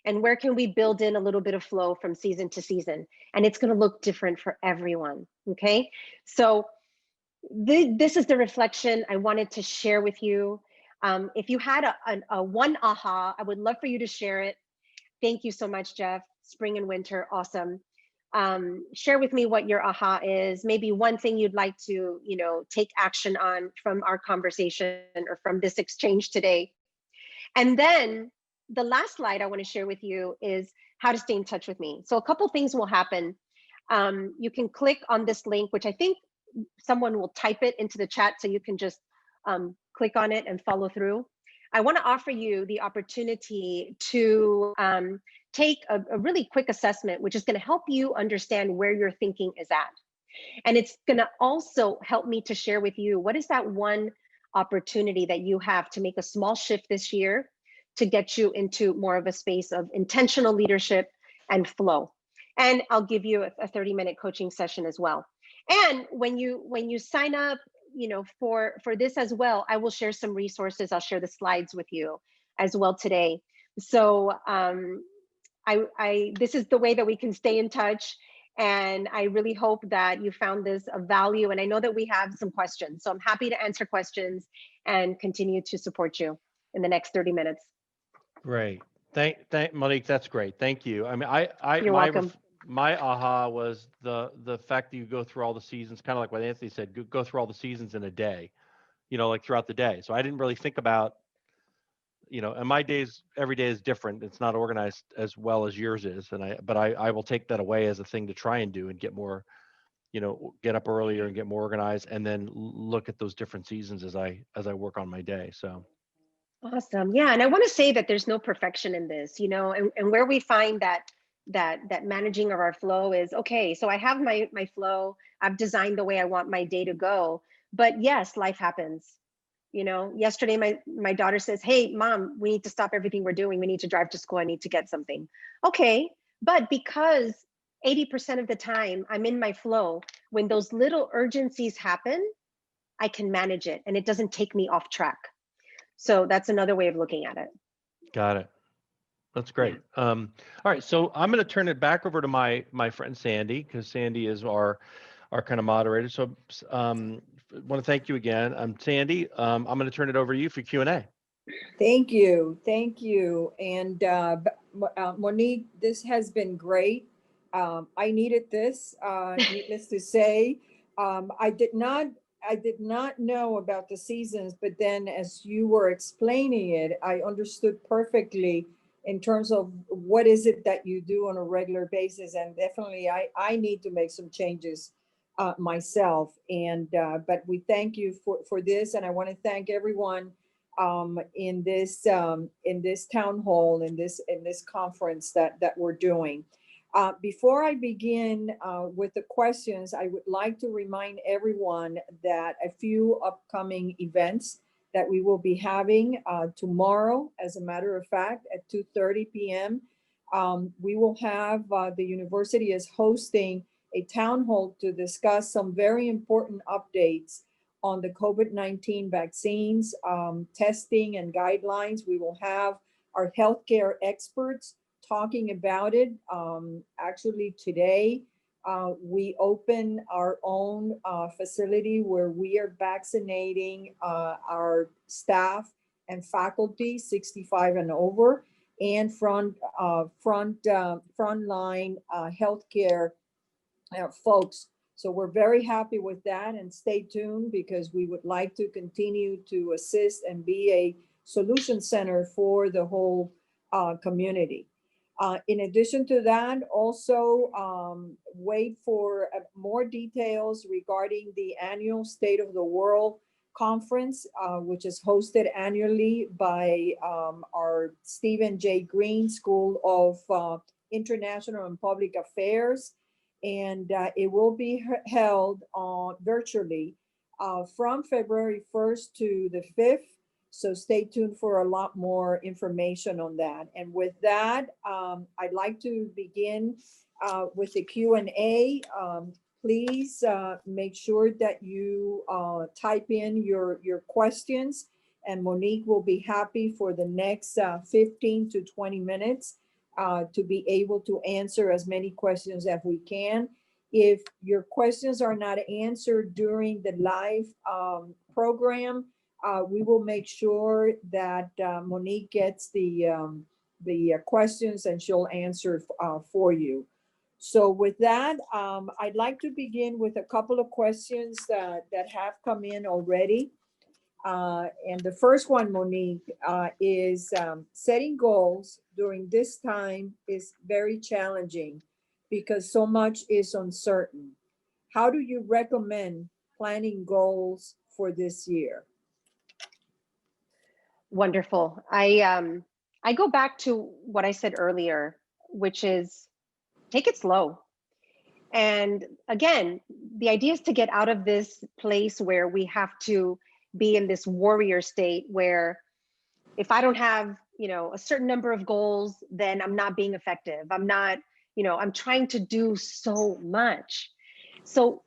And where can we build in a little bit of flow from season to season? And it's going to look different for everyone, okay? So this is the reflection I wanted to share with you. If you had a one aha, I would love for you to share it. Thank you so much, Jeff. Spring and winter, awesome. Share with me what your aha is, maybe one thing you'd like to, you know, take action on from our conversation or from this exchange today. And then the last slide I want to share with you is how to stay in touch with me. So a couple things will happen. You can click on this link, which I think someone will type it into the chat, so you can just click on it and follow through. I want to offer you the opportunity to take a really quick assessment, which is going to help you understand where your thinking is at. And it's going to also help me to share with you, what is that one opportunity that you have to make a small shift this year to get you into more of a space of intentional leadership and flow. And I'll give you a 30-minute coaching session as well. And when you sign up, you know, for this as well, I will share some resources. I'll share the slides with you as well today. So this is the way that we can stay in touch. And I really hope that you found this of value. And I know that we have some questions, so I'm happy to answer questions and continue to support you in the next 30 minutes. Great. Thank Monique, that's great. Thank you. I mean, You're welcome. My aha was the fact that you go through all the seasons, kind of like what Anthony said, go through all the seasons in a day, you know, like throughout the day. So I didn't really think about, you know, and my days, every day is different. It's not organized as well as yours is. But I will take that away as a thing to try and do and get more, you know, get up earlier and get more organized, and then look at those different seasons as I work on my day. So. Awesome. Yeah. And I want to say that there's no perfection in this, you know, and where we find that managing of our flow is, okay, so I have my flow, I've designed the way I want my day to go. But yes, life happens. You know, yesterday my daughter says, "Hey, Mom, we need to stop everything we're doing. We need to drive to school. I need to get something." Okay. But because 80% of the time I'm in my flow, when those little urgencies happen, I can manage it and it doesn't take me off track. So that's another way of looking at it. Got it. That's great. All right, so I'm going to turn it back over to my friend Sandy, because Sandy is our kind of moderator. So want to thank you again. Sandy, I'm going to turn it over to you for Q&A. Thank you. And Monique, this has been great. I needed this, needless to say. I did not know about the seasons, but then as you were explaining it, I understood perfectly in terms of what is it that you do on a regular basis. And definitely I need to make some changes myself. And but we thank you for this. And I want to thank everyone in this town hall, in this conference that we're doing. Before I begin with the questions, I would like to remind everyone that a few upcoming events that we will be having tomorrow, as a matter of fact, at 2:30 p.m. We will have, the university is hosting a town hall to discuss some very important updates on the COVID-19 vaccines, testing and guidelines. We will have our healthcare experts talking about it. Actually today, we open our own facility where we are vaccinating our staff and faculty 65 and over, and frontline healthcare folks. So we're very happy with that, and stay tuned because we would like to continue to assist and be a solution center for the whole community. In addition to that, also wait for more details regarding the annual State of the World conference, which is hosted annually by our Stephen J. Green School of International and Public Affairs. And it will be held virtually from February 1st to the 5th. So stay tuned for a lot more information on that. And with that, I'd like to begin with the Q&A. Please make sure that you type in your questions, and Monique will be happy for the next 15 to 20 minutes to be able to answer as many questions as we can. If your questions are not answered during the live program, we will make sure that Monique gets the questions and she'll answer for you. So with that, I'd like to begin with a couple of questions that have come in already. And the first one, Monique, is setting goals during this time is very challenging because so much is uncertain. How do you recommend planning goals for this year? Wonderful. I go back to what I said earlier, which is take it slow. And again, the idea is to get out of this place where we have to be in this warrior state where if I don't have, a certain number of goals, then I'm not being effective. I'm not, I'm trying to do so much. So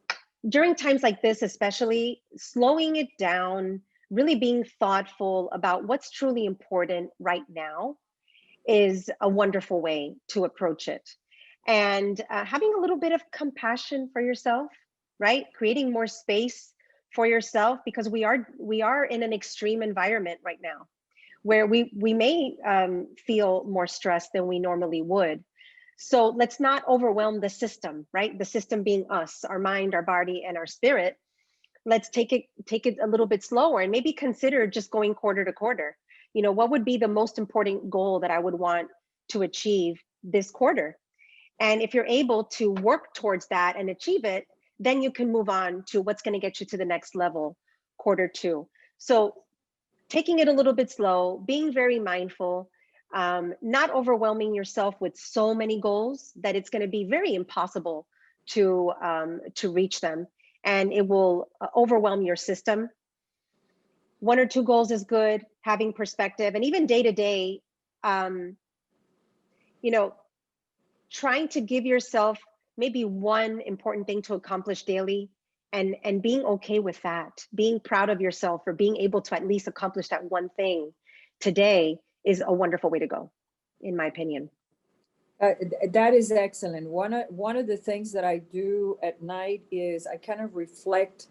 during times like this, especially slowing it down, really being thoughtful about what's truly important right now is a wonderful way to approach it. And having a little bit of compassion for yourself, right? Creating more space for yourself, because we are in an extreme environment right now where we may feel more stressed than we normally would. So let's not overwhelm the system, right? The system being us, our mind, our body, and our spirit. Let's take it a little bit slower and maybe consider just going quarter to quarter. What would be the most important goal that I would want to achieve this quarter? And if you're able to work towards that and achieve it, then you can move on to what's going to get you to the next level, quarter two. So taking it a little bit slow, being very mindful, not overwhelming yourself with so many goals that it's going to be very impossible to reach them, and it will overwhelm your system. 1 or 2 goals is good, having perspective, and even day to day, trying to give yourself maybe one important thing to accomplish daily, and being okay with that, being proud of yourself for being able to at least accomplish that one thing today is a wonderful way to go, in my opinion. That is excellent. One of the things that I do at night is I kind of reflect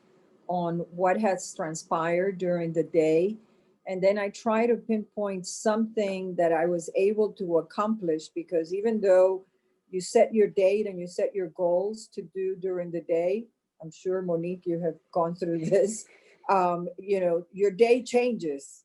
on what has transpired during the day. And then I try to pinpoint something that I was able to accomplish, because even though you set your date and you set your goals to do during the day, I'm sure, Monique, you have gone through this, your day changes.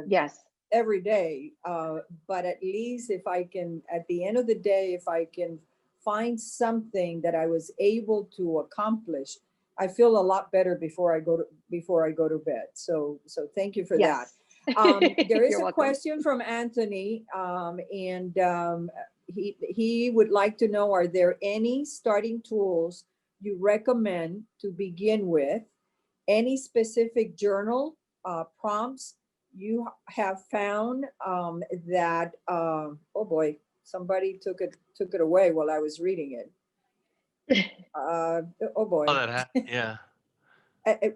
Yes. Every day. But at least if I can, at the end of the day, if I can find something that I was able to accomplish, I feel a lot better before I go to bed. So thank you for that. There is a welcome. question from Anthony, and he would like to know, are there any starting tools you recommend to begin with? Any specific journal prompts you have found that oh boy, somebody took it away while I was reading it. Oh boy. Oh, yeah.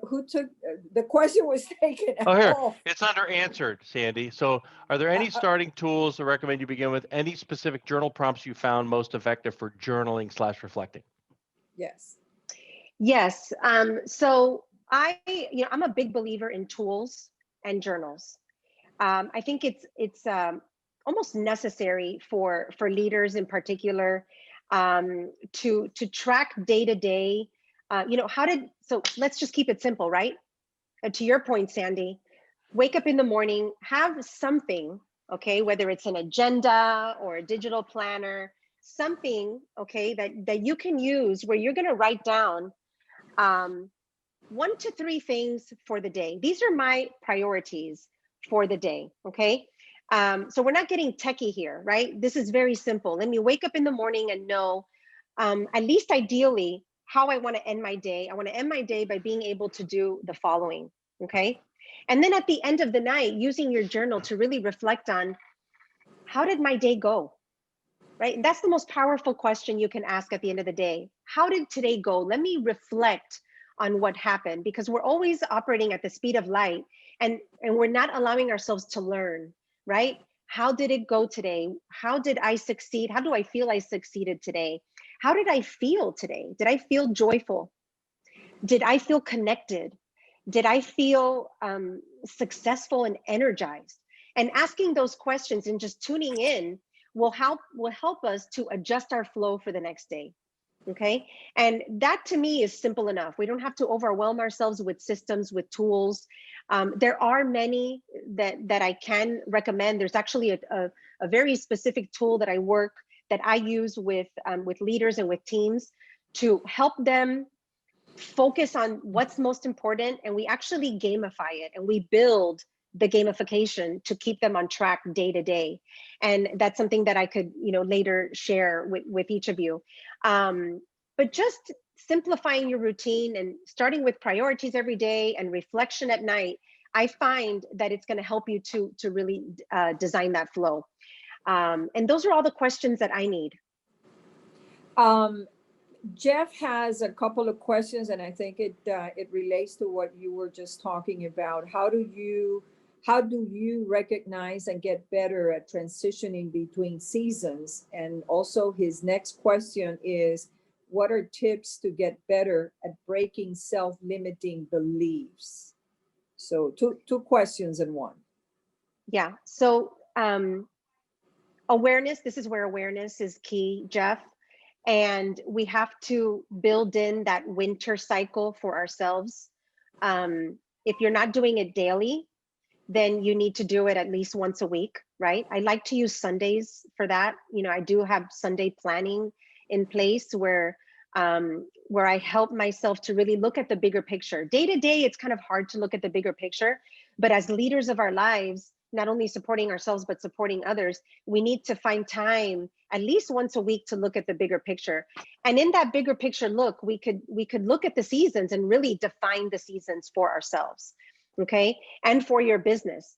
Who took, the question was taken Oh, here, off. it's under answered, Sandy. So are there any starting tools to recommend you begin with? Any specific journal prompts you found most effective for journaling/reflecting? Yes. Yes. So I'm a big believer in tools and journals. I think it's almost necessary for leaders in particular to track day to day. So let's just keep it simple, right? To your point, Sandy, wake up in the morning, have something, okay, whether it's an agenda or a digital planner, something, okay, that you can use where you're going to write down 1 to 3 things for the day. These are my priorities for the day, okay? So we're not getting techie here, right? This is very simple. Let me wake up in the morning and know, at least ideally, how I want to end my day. I want to end my day by being able to do the following, okay? And then at the end of the night, using your journal to really reflect on, how did my day go? Right? And that's the most powerful question you can ask at the end of the day. How did today go? Let me reflect on what happened, because we're always operating at the speed of light, and we're not allowing ourselves to learn, right? How did it go today? How did I succeed? How do I feel I succeeded today? How did I feel today? Did I feel joyful? Did I feel connected? Did I feel successful and energized? And asking those questions and just tuning in will help us to adjust our flow for the next day. Okay. And that to me is simple enough. We don't have to overwhelm ourselves with systems, with tools. There are many that I can recommend. There's actually a very specific tool that I use with leaders and with teams to help them focus on what's most important. And we actually gamify it, and we build the gamification to keep them on track day to day. And that's something that I could, later share with each of you. But just simplifying your routine and starting with priorities every day and reflection at night, I find that it's going to help you to really design that flow. And those are all the questions that I need. Jeff has a couple of questions, and I think it relates to what you were just talking about. How do you recognize and get better at transitioning between seasons? And also his next question is, what are tips to get better at breaking self-limiting beliefs? So two questions in one. Yeah. So awareness, this is where awareness is key, Jeff. And we have to build in that winter cycle for ourselves. If you're not doing it daily, then you need to do it at least once a week, right? I like to use Sundays for that. I do have Sunday planning in place where I help myself to really look at the bigger picture. Day to day, it's kind of hard to look at the bigger picture, but as leaders of our lives, not only supporting ourselves, but supporting others, we need to find time at least once a week to look at the bigger picture. And in that bigger picture look, we could look at the seasons and really define the seasons for ourselves, okay? And for your business.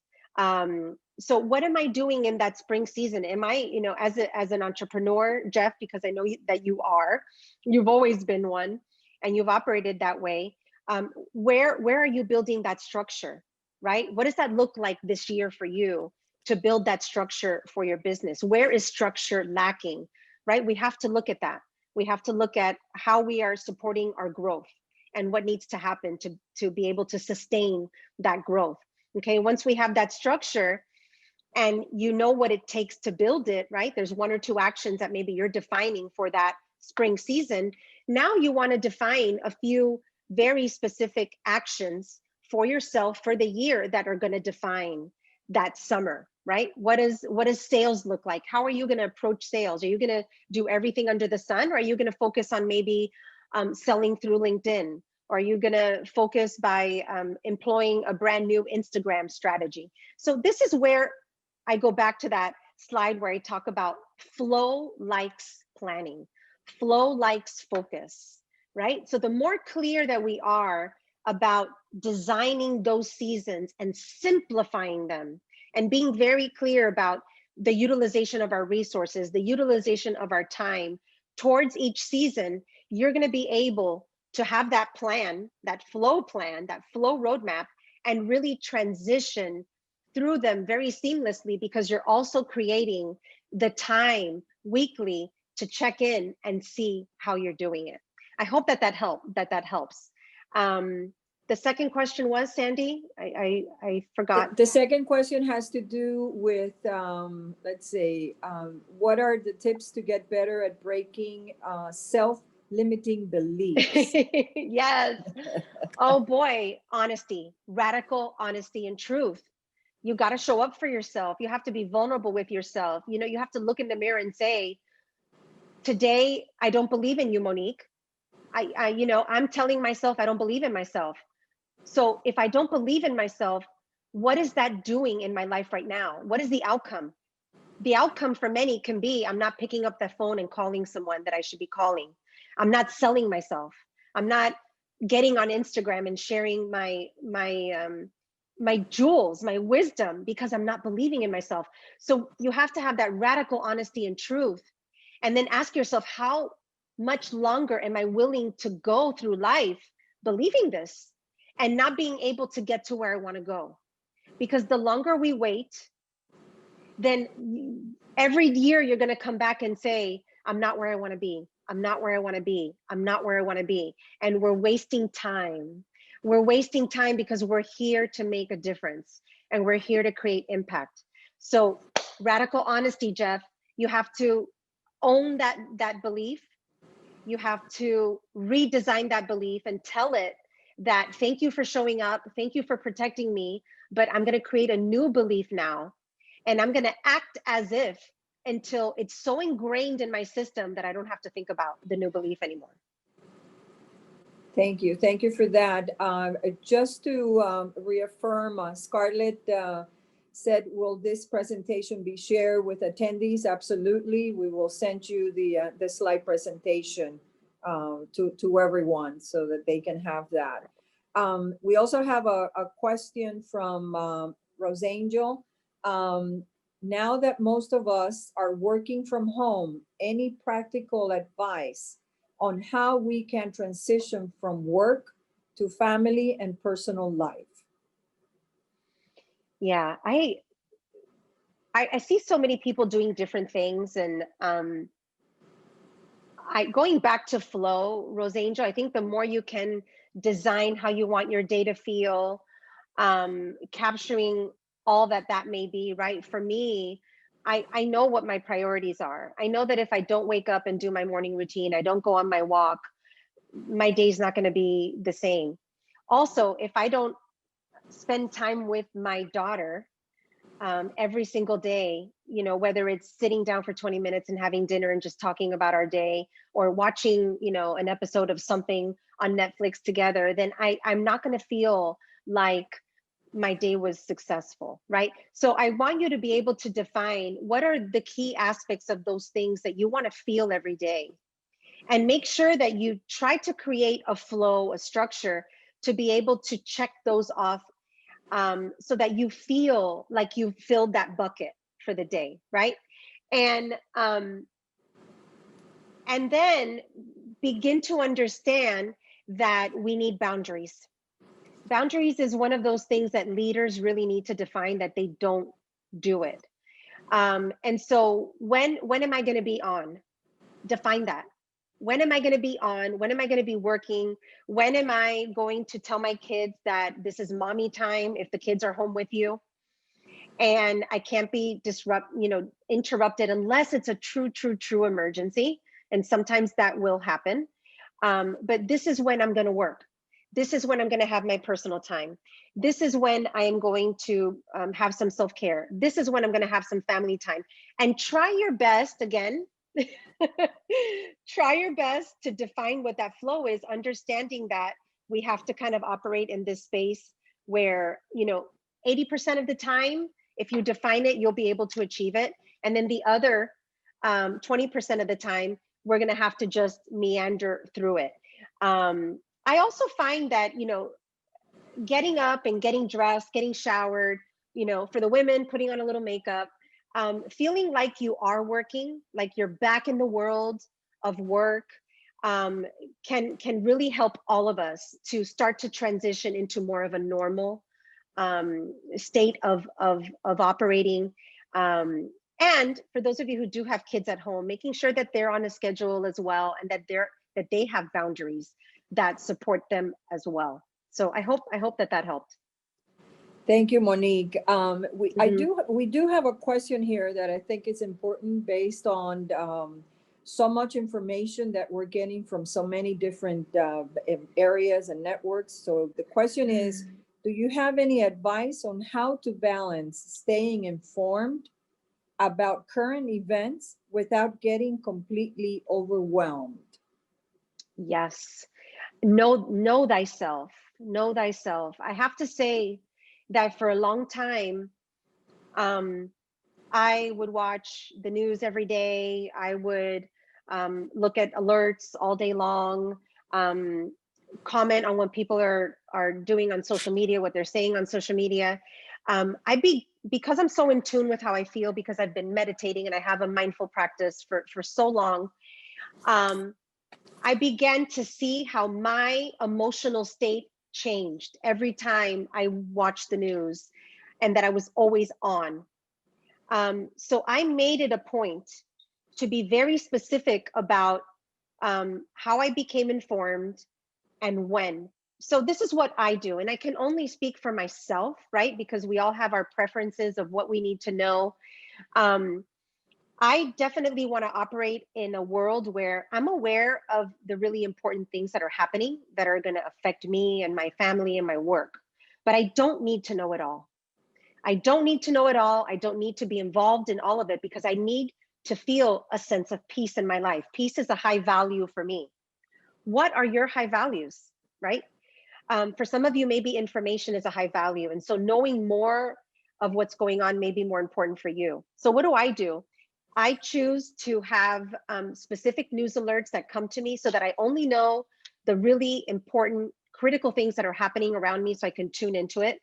So what am I doing in that spring season? Am I, as an entrepreneur, Jeff, because I know that you've always been one and you've operated that way. Where are you building that structure, right? What does that look like this year for you to build that structure for your business? Where is structure lacking, right? We have to look at that. We have to look at how we are supporting our growth and what needs to happen to be able to sustain that growth. Okay, once we have that structure and you know what it takes to build it, right? There's 1 or 2 actions that maybe you're defining for that spring season. Now you want to define a few very specific actions for yourself for the year that are going to define that summer, right? What does sales look like? How are you going to approach sales? Are you going to do everything under the sun, or are you going to focus on maybe selling through LinkedIn? Or are you going to focus by employing a brand new Instagram strategy? So this is where I go back to that slide where I talk about flow likes planning, flow likes focus, right? So the more clear that we are about designing those seasons and simplifying them and being very clear about the utilization of our resources, the utilization of our time towards each season, you're going to be able to have that plan, that flow roadmap, and really transition through them very seamlessly, because you're also creating the time weekly to check in and see how you're doing it. I hope that helps. The second question was, Sandy, I forgot. The second question has to do with, let's say, what are the tips to get better at breaking self-limiting beliefs? Yes. Oh boy, honesty, radical honesty and truth. You got to show up for yourself. You have to be vulnerable with yourself. You know, you have to look in the mirror and say, today, I don't believe in you, Monique. I'm telling myself I don't believe in myself. So if I don't believe in myself, what is that doing in my life right now? What is the outcome? The outcome for many can be, I'm not picking up the phone and calling someone that I should be calling. I'm not selling myself. I'm not getting on Instagram and sharing my jewels, my wisdom, because I'm not believing in myself. So you have to have that radical honesty and truth. And then ask yourself, how much longer am I willing to go through life believing this and not being able to get to where I want to go? Because the longer we wait, then every year you're going to come back and say, I'm not where I want to be. I'm not where I want to be. I'm not where I want to be. And we're wasting time. We're wasting time because we're here to make a difference and we're here to create impact. So radical honesty, Jeff, you have to own that belief. You have to redesign that belief and tell it that, thank you for showing up. Thank you for protecting me, but I'm going to create a new belief now. And I'm going to act as if until it's so ingrained in my system that I don't have to think about the new belief anymore. Thank you. Thank you for that. Just to reaffirm, Scarlett said, will this presentation be shared with attendees? Absolutely. We will send you the slide presentation to everyone so that they can have that. We also have a question from Rosangel. Now that most of us are working from home, any practical advice on how we can transition from work to family and personal life? Yeah, I see so many people doing different things, and going back to flow, Rosangel, I think the more you can design how you want your day to feel, capturing all that may be, right? For me, I know what my priorities are. I know that if I don't wake up and do my morning routine, I don't go on my walk, my day's not going to be the same. Also, if I don't spend time with my daughter every single day, you know, whether it's sitting down for 20 minutes and having dinner and just talking about our day, or watching, you know, an episode of something on Netflix together, then I'm not going to feel like my day was successful, right? So I want you to be able to define what are the key aspects of those things that you want to feel every day, and make sure that you try to create a flow, a structure to be able to check those off, so that you feel like you've filled that bucket for the day, right? And then begin to understand that we need boundaries. Boundaries is one of those things that leaders really need to define, that they don't do it. And so when am I going to be on? Define that. When am I going to be on? When am I going to be working? When am I going to tell my kids that this is mommy time if the kids are home with you? And I can't be interrupted unless it's a true emergency. And sometimes that will happen. But this is when I'm going to work. This is when I'm going to have my personal time. This is when I am going to have some self-care. This is when I'm going to have some family time. And try your best, again, try your best to define what that flow is, understanding that we have to kind of operate in this space where, 80% of the time, if you define it, you'll be able to achieve it. And then the other 20% of the time, we're going to have to just meander through it. I also find that, getting up and getting dressed, getting showered, for the women, putting on a little makeup, feeling like you are working, like you're back in the world of work, can really help all of us to start to transition into more of a normal state of operating. And for those of you who do have kids at home, making sure that they're on a schedule as well, and that they have boundaries that support them as well. So I hope that helped. Thank you, Monique. We do have a question here that I think is important based on so much information that we're getting from so many different areas and networks. So the question is, do you have any advice on how to balance staying informed about current events without getting completely overwhelmed? Yes. Know thyself. Know thyself. I have to say that for a long time, I would watch the news every day. I would look at alerts all day long, comment on what people are doing on social media, what they're saying on social media. Because I'm so in tune with how I feel, because I've been meditating and I have a mindful practice for so long, I began to see how my emotional state changed every time I watched the news, and that I was always on. So I made it a point to be very specific about how I became informed and when. So this is what I do, and I can only speak for myself, right? Because we all have our preferences of what we need to know. I definitely want to operate in a world where I'm aware of the really important things that are happening that are going to affect me and my family and my work. But I don't need to know it all. I don't need to know it all. I don't need to be involved in all of it, because I need to feel a sense of peace in my life. Peace is a high value for me. What are your high values, right? For some of you, maybe information is a high value. And so knowing more of what's going on may be more important for you. So what do? I choose to have specific news alerts that come to me so that I only know the really important, critical things that are happening around me, so I can tune into it.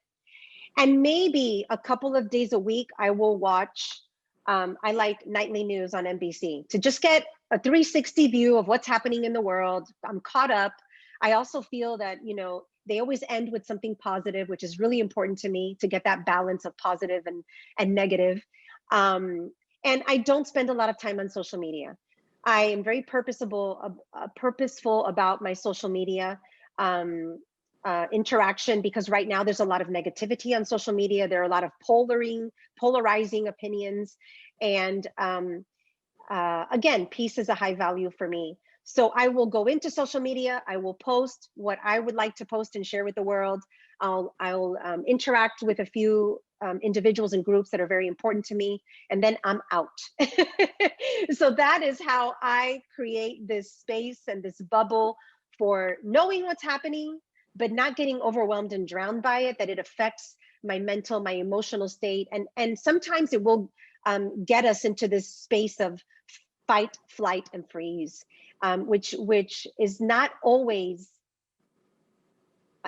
And maybe a couple of days a week, I will watch, I like nightly news on NBC to just get a 360 view of what's happening in the world. I'm caught up. I also feel that, they always end with something positive, which is really important to me, to get that balance of positive and negative. And I don't spend a lot of time on social media. I am very purposeful about my social media interaction, because right now there's a lot of negativity on social media. There are a lot of polarizing opinions. And again, peace is a high value for me. So I will go into social media. I will post what I would like to post and share with the world. I'll interact with a few individuals and groups that are very important to me, and then I'm out. So that is how I create this space and this bubble for knowing what's happening, but not getting overwhelmed and drowned by it, that it affects my mental, my emotional state. And sometimes it will get us into this space of fight, flight, and freeze, which is not always,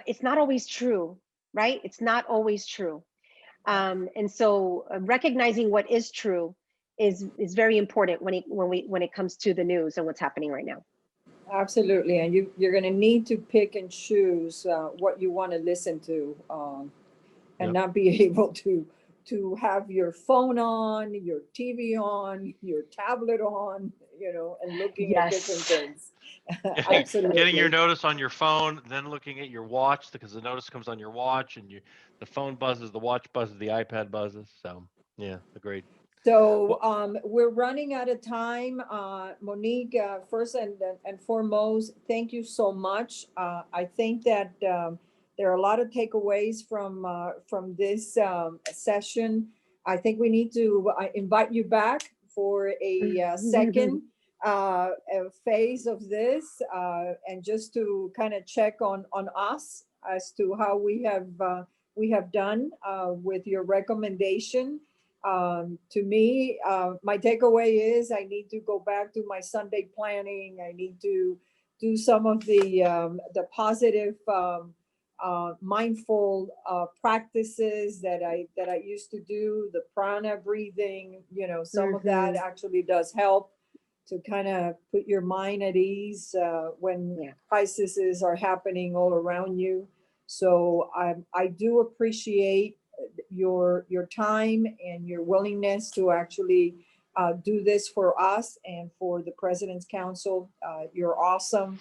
it's not always true, right? It's not always true. And so recognizing what is true is very important when it comes to the news and what's happening right now. Absolutely, and you're going to need to pick and choose what you want to listen to, and not be able to have your phone on, your TV on, your tablet on, and looking at different things. Absolutely. Getting your notice on your phone, then looking at your watch, because the notice comes on your watch, and the phone buzzes, the watch buzzes, the iPad buzzes. So yeah, agreed. So we're running out of time. Monique, first and foremost, thank you so much. I think that there are a lot of takeaways from this session. I think we need to invite you back for a second phase of this, and just to kind of check on us as to how we have done with your recommendation. To me, my takeaway is I need to go back to my Sunday planning. I need to do some of the positive, mindful practices that I used to do. The prana breathing, some of that actually does help. to kind of put your mind at ease when Yeah. crises are happening all around you. So I do appreciate your time and your willingness to actually do this for us and for the President's Council. You're awesome.